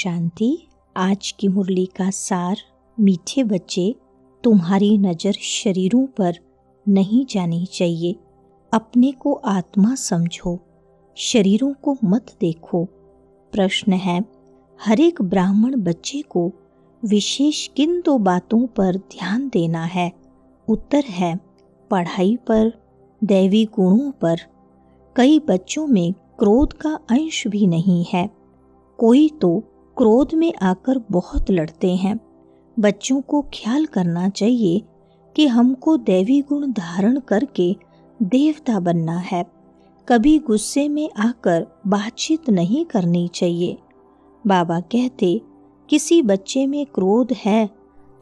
शांति। आज की मुरली का सार। मीठे बच्चे, तुम्हारी नज़र शरीरों पर नहीं जानी चाहिए। अपने को आत्मा समझो, शरीरों को मत देखो। प्रश्न है, हर एक ब्राह्मण बच्चे को विशेष किन 2 बातों पर ध्यान देना है? उत्तर है, पढ़ाई पर, दैवी गुणों पर। कई बच्चों में क्रोध का अंश भी नहीं है। कोई तो क्रोध में आकर बहुत लड़ते हैं। बच्चों को ख्याल करना चाहिए कि हमको दैवी गुण धारण करके देवता बनना है। कभी गुस्से में आकर बातचीत नहीं करनी चाहिए। बाबा कहते, किसी बच्चे में क्रोध है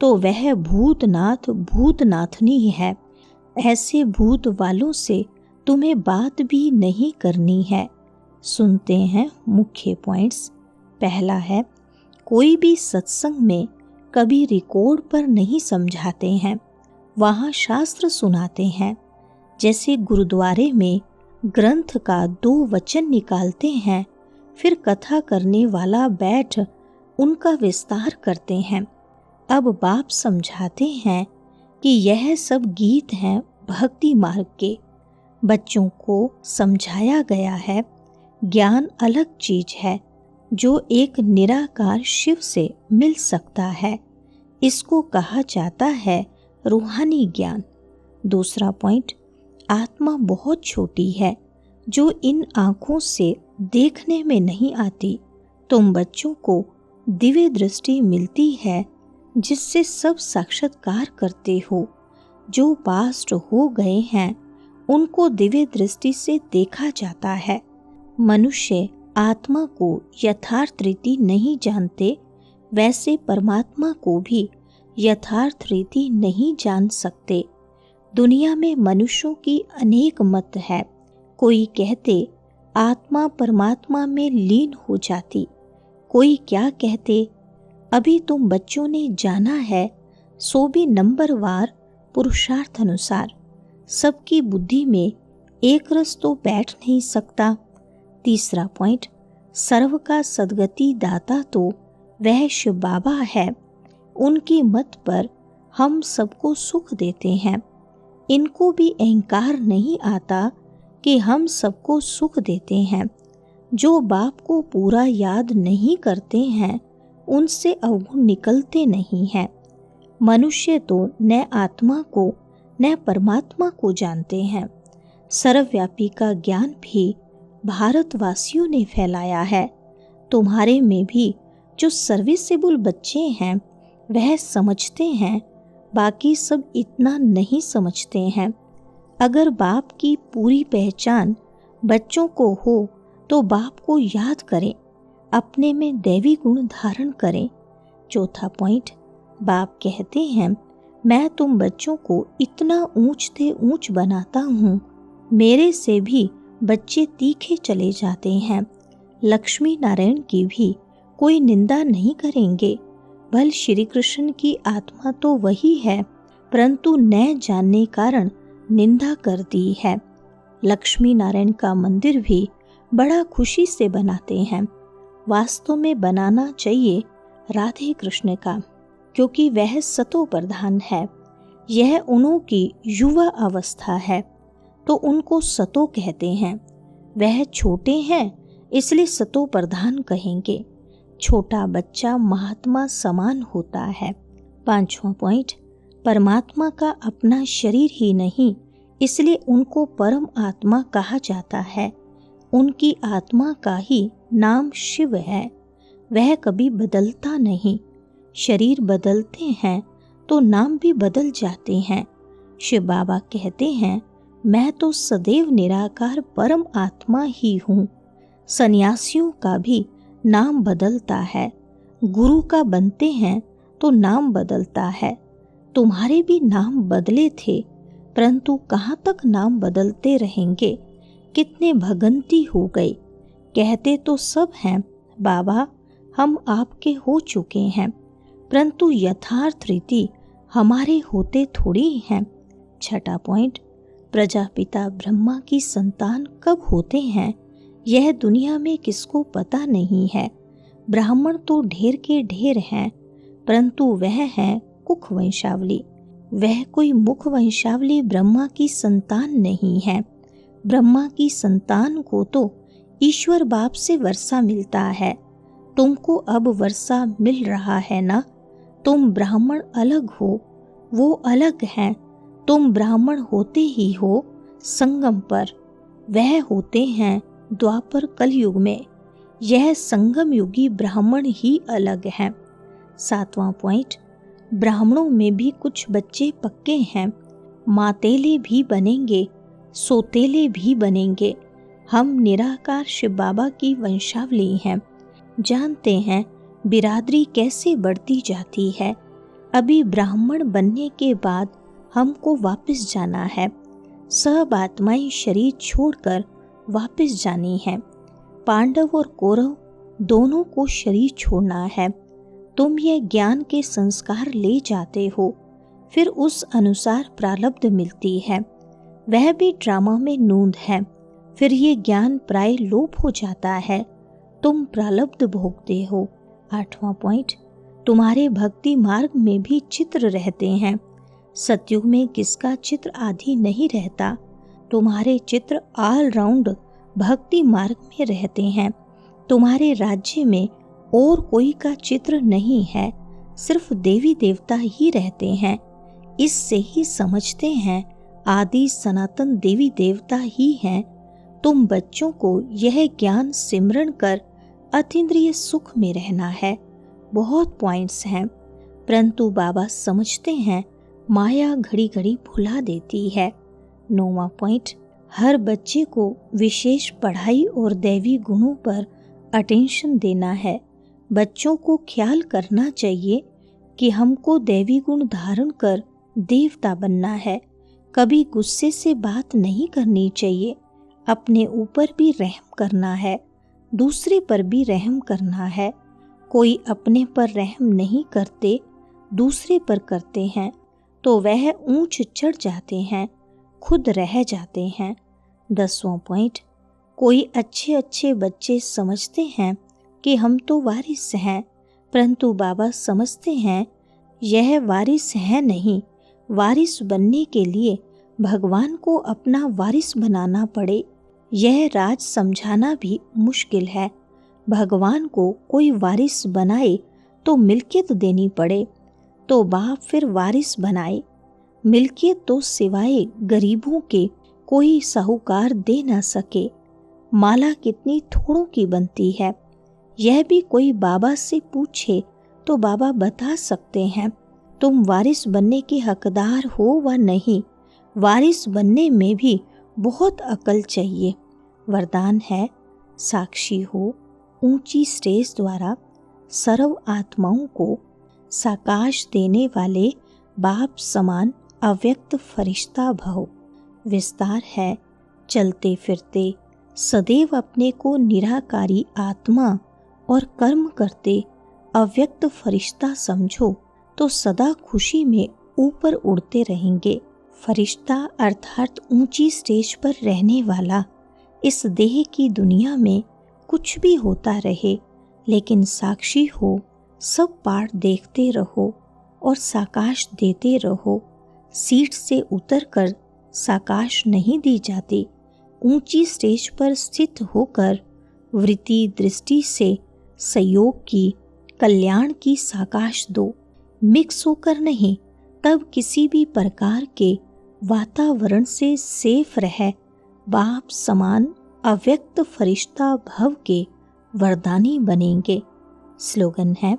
तो वह भूतनाथ भूतनाथनी है। ऐसे भूत वालों से तुम्हें बात भी नहीं करनी है। सुनते हैं मुख्य पॉइंट्स। पहला है, कोई भी सत्संग में कभी रिकॉर्ड पर नहीं समझाते हैं, वहाँ शास्त्र सुनाते हैं। जैसे गुरुद्वारे में ग्रंथ का 2 वचन निकालते हैं, फिर कथा करने वाला बैठ उनका विस्तार करते हैं। अब बाप समझाते हैं कि यह सब गीत हैं भक्ति मार्ग के। बच्चों को समझाया गया है, ज्ञान अलग चीज है जो एक निराकार शिव से मिल सकता है। इसको कहा जाता है रूहानी ज्ञान। दूसरा पॉइंट, आत्मा बहुत छोटी है जो इन आँखों से देखने में नहीं आती। तुम बच्चों को दिव्य दृष्टि मिलती है जिससे सब साक्षात्कार करते हो। जो पास्ट हो गए हैं उनको दिव्य दृष्टि से देखा जाता है। मनुष्य आत्मा को यथार्थ रीति नहीं जानते, वैसे परमात्मा को भी यथार्थ रीति नहीं जान सकते। दुनिया में मनुष्यों की अनेक मत है। कोई कहते आत्मा परमात्मा में लीन हो जाती, कोई क्या कहते अभी तुम बच्चों ने जाना है, सो भी नंबरवार पुरुषार्थ अनुसार। सबकी बुद्धि में एक रस तो बैठ नहीं सकता। तीसरा पॉइंट, सर्व का सद्गति दाता तो वह शिव बाबा है। उनकी मत पर हम सबको सुख देते हैं। इनको भी अहंकार नहीं आता कि हम सबको सुख देते हैं। जो बाप को पूरा याद नहीं करते हैं उनसे अवगुण निकलते नहीं हैं। मनुष्य तो न आत्मा को न परमात्मा को जानते हैं। सर्वव्यापी का ज्ञान भी भारतवासियों ने फैलाया है। तुम्हारे में भी जो सर्विसेबल बच्चे हैं वह समझते हैं, बाकी सब इतना नहीं समझते हैं। अगर बाप की पूरी पहचान बच्चों को हो तो बाप को याद करें, अपने में दैवी गुण धारण करें। चौथा पॉइंट, बाप कहते हैं, मैं तुम बच्चों को इतना ऊंच से ऊंच बनाता हूँ, मेरे से भी बच्चे तीखे चले जाते हैं। लक्ष्मी नारायण की भी कोई निंदा नहीं करेंगे। भल श्री कृष्ण की आत्मा तो वही है, परंतु न जानने कारण निंदा कर दी है। लक्ष्मी नारायण का मंदिर भी बड़ा खुशी से बनाते हैं। वास्तव में बनाना चाहिए राधे कृष्ण का, क्योंकि वह सतो प्रधान है। यह उन्हों की युवा अवस्था है तो उनको सतो कहते हैं। वह छोटे हैं इसलिए सतो प्रधान कहेंगे। छोटा बच्चा महात्मा समान होता है। 5वां पॉइंट, परमात्मा का अपना शरीर ही नहीं, इसलिए उनको परम आत्मा कहा जाता है। उनकी आत्मा का ही नाम शिव है। वह कभी बदलता नहीं। शरीर बदलते हैं तो नाम भी बदल जाते हैं। शिव बाबा कहते हैं, मैं तो सदैव निराकार परम आत्मा ही हूँ। सन्यासियों का भी नाम बदलता है। गुरु का बनते हैं तो नाम बदलता है। तुम्हारे भी नाम बदले थे, परंतु कहाँ तक नाम बदलते रहेंगे। कितने भगंती हो गए। कहते तो सब हैं, बाबा हम आपके हो चुके हैं, परंतु यथार्थ रीति हमारे होते थोड़ी हैं। 6वां पॉइंट, प्रजापिता ब्रह्मा की संतान कब होते हैं यह दुनिया में किसको पता नहीं है। ब्राह्मण तो ढेर के ढेर हैं, परंतु वह है कुख वंशावली। वह कोई मुख वंशावली ब्रह्मा की संतान नहीं है। ब्रह्मा की संतान को तो ईश्वर बाप से वर्षा मिलता है। तुमको अब वर्षा मिल रहा है ना। तुम ब्राह्मण अलग हो, वो अलग हैं। तुम ब्राह्मण होते ही हो संगम पर, वह होते हैं द्वापर कलयुग में। यह संगम युगी ब्राह्मण ही अलग हैं। 7वां पॉइंट, ब्राह्मणों में भी कुछ बच्चे पक्के हैं। मातेले भी बनेंगे, सोतेले भी बनेंगे। हम निराकार शिव बाबा की वंशावली हैं। जानते हैं बिरादरी कैसे बढ़ती जाती है। अभी ब्राह्मण बनने के बाद हमको वापस जाना है। सब आत्माएं शरीर छोड़कर वापस जानी है। पांडव और कौरव दोनों को शरीर छोड़ना है। तुम यह ज्ञान के संस्कार ले जाते हो, फिर उस अनुसार प्रारब्ध मिलती है। वह भी ड्रामा में नूंद है। फिर ये ज्ञान प्राय लोप हो जाता है। तुम प्रारब्ध भोगते हो। 8वां पॉइंट, तुम्हारे भक्ति मार्ग में भी चित्र रहते हैं। सतयुग में किसका चित्र आदि नहीं रहता। तुम्हारे चित्र ऑल राउंड भक्ति मार्ग में रहते हैं। तुम्हारे राज्य में और कोई का चित्र नहीं है, सिर्फ देवी देवता ही रहते हैं। इससे ही समझते हैं आदि सनातन देवी देवता ही हैं। तुम बच्चों को यह ज्ञान सिमरण कर अतीन्द्रिय सुख में रहना है। बहुत पॉइंट्स हैं, परंतु बाबा समझते हैं माया घड़ी घड़ी भुला देती है। 9वां पॉइंट, हर बच्चे को विशेष पढ़ाई और दैवी गुणों पर अटेंशन देना है। बच्चों को ख्याल करना चाहिए कि हमको दैवी गुण धारण कर देवता बनना है। कभी गुस्से से बात नहीं करनी चाहिए। अपने ऊपर भी रहम करना है, दूसरे पर भी रहम करना है। कोई अपने पर रहम नहीं करते, दूसरे पर करते हैं तो वह ऊंच चढ़ जाते हैं, खुद रह जाते हैं। 10वां पॉइंट, कोई अच्छे अच्छे बच्चे समझते हैं कि हम तो वारिस हैं, परंतु बाबा समझते हैं यह वारिस है नहीं। वारिस बनने के लिए भगवान को अपना वारिस बनाना पड़े, यह राज समझाना भी मुश्किल है। भगवान को कोई वारिस बनाए तो मिल्कियत देनी पड़े, तो बाप फिर वारिस बनाए। मिल्कियत तो सिवाय गरीबों के कोई साहूकार दे ना सके। माला कितनी थोड़ों की बनती है, यह भी कोई बाबा से पूछे तो बाबा बता सकते हैं। तुम वारिस बनने के हकदार हो व नहीं, वारिस बनने में भी बहुत अकल चाहिए। वरदान है, साक्षी हो ऊंची स्टेज द्वारा सर्व आत्माओं को साकाश देने वाले बाप समान अव्यक्त फरिश्ता भव। विस्तार है, चलते फिरते सदैव अपने को निराकारी आत्मा और कर्म करते अव्यक्त फरिश्ता समझो तो सदा खुशी में ऊपर उड़ते रहेंगे। फरिश्ता अर्थात ऊंची स्टेज पर रहने वाला। इस देह की दुनिया में कुछ भी होता रहे, लेकिन साक्षी हो, सब पाठ देखते रहो और साकाश देते रहो। सीट से उतरकर साकाश नहीं दी जाती। ऊंची स्टेज पर स्थित होकर वृत्ति दृष्टि से सहयोग की, कल्याण की साकाश दो। मिक्स होकर नहीं, तब किसी भी प्रकार के वातावरण से सेफ रह बाप समान अव्यक्त फरिश्ता भव के वरदानी बनेंगे। स्लोगन है,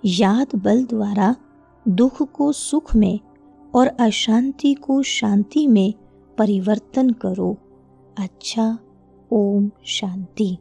याद बल द्वारा दुख को सुख में और अशांति को शांति में परिवर्तन करो। अच्छा, ओम शांति।